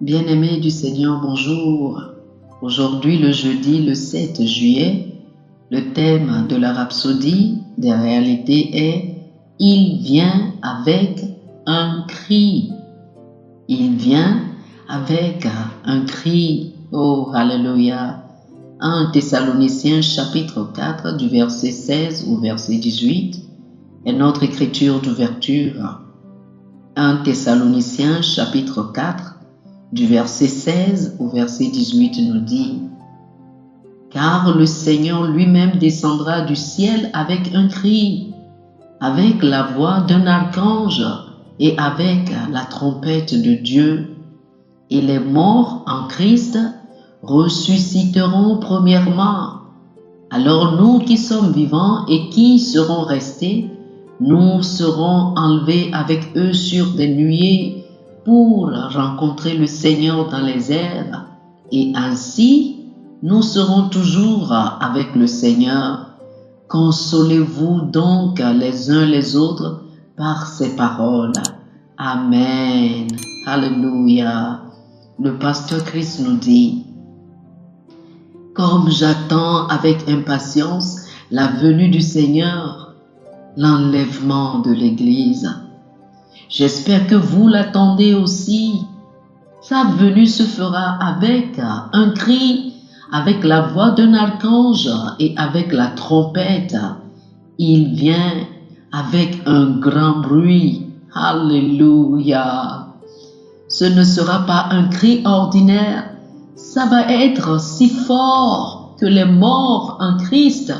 Bien-aimés du Seigneur, bonjour. Aujourd'hui, le jeudi, le 7 juillet, le thème de la rhapsodie des réalités est « Il vient avec un cri ». Il vient avec un cri. Oh, alléluia. 1 Thessaloniciens chapitre 4 du verset 16 au verset 18 est notre écriture d'ouverture. 1 Thessaloniciens chapitre 4 du verset 16 au verset 18 nous dit « Car le Seigneur lui-même descendra du ciel avec un cri, avec la voix d'un archange et avec la trompette de Dieu, et les morts en Christ ressusciteront premièrement. Alors nous qui sommes vivants et qui serons restés, nous serons enlevés avec eux sur des nuées pour rencontrer le Seigneur dans les airs, et ainsi nous serons toujours avec le Seigneur. Consolez-vous donc les uns les autres par ces paroles. Amen. Alléluia. Le pasteur Christ nous dit « Comme j'attends avec impatience la venue du Seigneur, l'enlèvement de l'Église. J'espère que vous l'attendez aussi. Sa venue se fera avec un cri, avec la voix d'un archange et avec la trompette. Il vient avec un grand bruit. Alléluia. Ce ne sera pas un cri ordinaire. Ça va être si fort que les morts en Christ,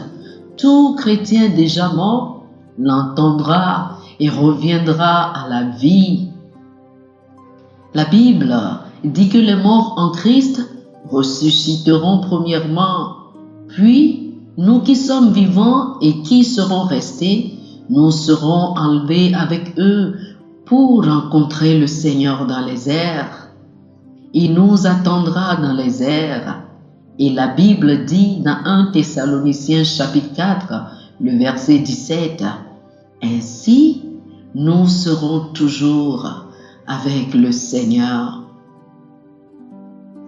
tout chrétien déjà mort, l'entendra et reviendra à la vie. La Bible dit que les morts en Christ ressusciteront premièrement, puis nous qui sommes vivants et qui serons restés, nous serons enlevés avec eux pour rencontrer le Seigneur dans les airs. Il nous attendra dans les airs. Et la Bible dit dans 1 Thessaloniciens chapitre 4, le verset 17, « Ainsi, nous serons toujours avec le Seigneur. »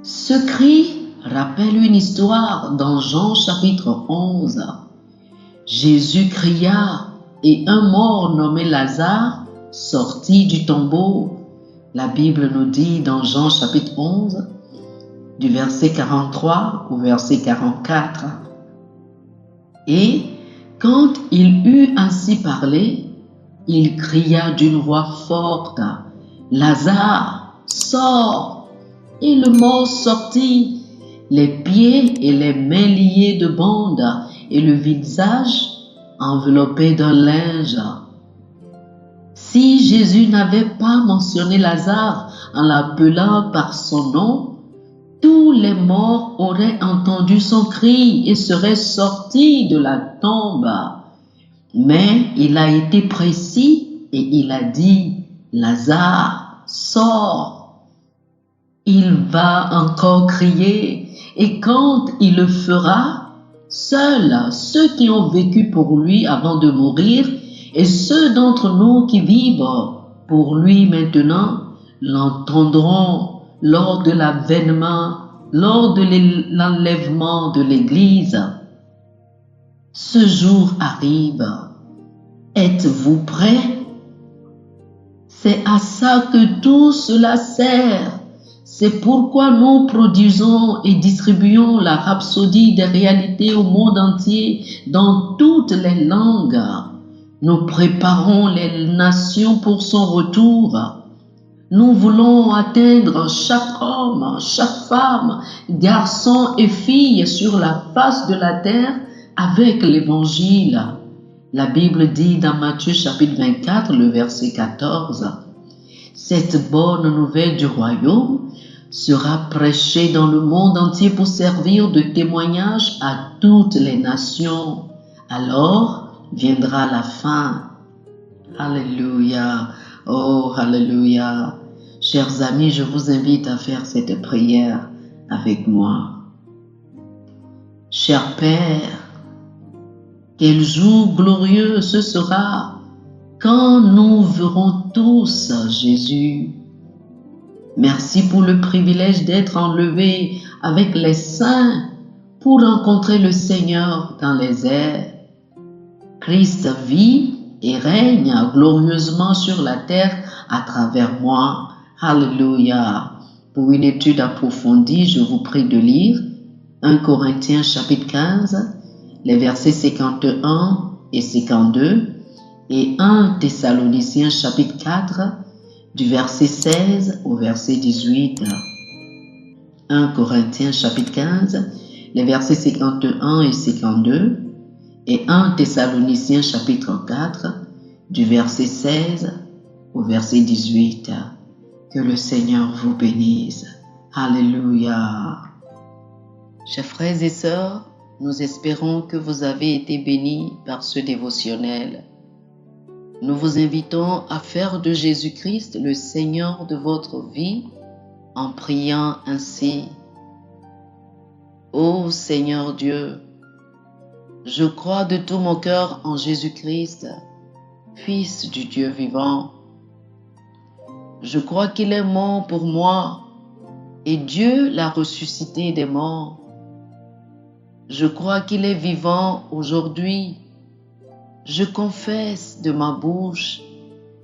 Ce cri rappelle une histoire dans Jean chapitre 11. Jésus cria et un mort nommé Lazare sortit du tombeau. La Bible nous dit dans Jean chapitre 11, du verset 43 au verset 44. Et quand il eut ainsi parlé, il cria d'une voix forte, « Lazare, sors !» Et le mort sortit, les pieds et les mains liés de bandes et le visage enveloppé d'un linge. Si Jésus n'avait pas mentionné Lazare en l'appelant par son nom, tous les morts auraient entendu son cri et seraient sortis de la tombe. Mais il a été précis et il a dit « Lazare, sors !» Il va encore crier et quand il le fera, seuls ceux qui ont vécu pour lui avant de mourir et ceux d'entre nous qui vivent pour lui maintenant l'entendront lors de l'avènement, lors de l'enlèvement de l'Église. Ce jour arrive. Êtes-vous prêts? C'est à ça que tout cela sert. C'est pourquoi nous produisons et distribuons la rhapsodie des réalités au monde entier dans toutes les langues. Nous préparons les nations pour son retour. Nous voulons atteindre chaque homme, chaque femme, garçon et fille sur la face de la terre avec l'Évangile. La Bible dit dans Matthieu chapitre 24, le verset 14, « Cette bonne nouvelle du royaume sera prêchée dans le monde entier pour servir de témoignage à toutes les nations. Alors viendra la fin. » Alléluia. Oh, alléluia. Chers amis, je vous invite à faire cette prière avec moi. Cher Père, quel jour glorieux ce sera quand nous verrons tous Jésus. Merci pour le privilège d'être enlevé avec les saints pour rencontrer le Seigneur dans les airs. Christ vit et règne glorieusement sur la terre à travers moi. Alléluia. Pour une étude approfondie, je vous prie de lire 1 Corinthiens chapitre 15, les versets 51 et 52, et 1 Thessaloniciens chapitre 4, du verset 16 au verset 18. 1 Corinthiens chapitre 15, les versets 51 et 52, et 1 Thessaloniciens chapitre 4, du verset 16 au verset 18. Que le Seigneur vous bénisse. Alléluia. Chers frères et sœurs, nous espérons que vous avez été bénis par ce dévotionnel. Nous vous invitons à faire de Jésus-Christ le Seigneur de votre vie en priant ainsi. Ô Seigneur Dieu, je crois de tout mon cœur en Jésus-Christ, Fils du Dieu vivant. Je crois qu'il est mort pour moi et Dieu l'a ressuscité des morts. Je crois qu'il est vivant aujourd'hui. Je confesse de ma bouche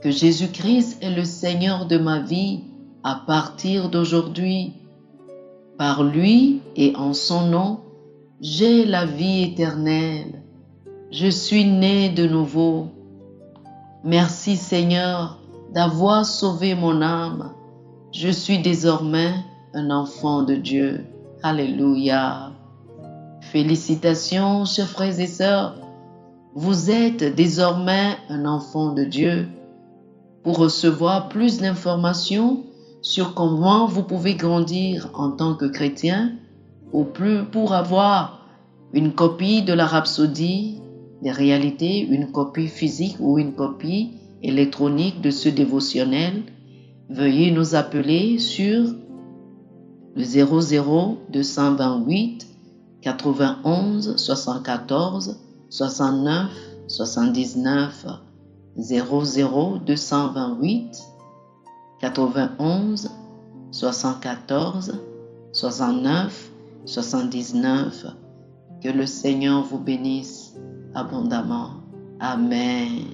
que Jésus-Christ est le Seigneur de ma vie à partir d'aujourd'hui. Par lui et en son nom, j'ai la vie éternelle. Je suis né de nouveau. Merci Seigneur d'avoir sauvé mon âme. Je suis désormais un enfant de Dieu. Alléluia. Félicitations, chers frères et sœurs. Vous êtes désormais un enfant de Dieu. Pour recevoir plus d'informations sur comment vous pouvez grandir en tant que chrétien, ou plus pour avoir une copie de la Rhapsodie des réalités, une copie physique ou une copie électronique de ce dévotionnel, veuillez nous appeler sur le 00 228 91 74 69 79 00 228 91 74 69 79. Que le Seigneur vous bénisse abondamment. Amen.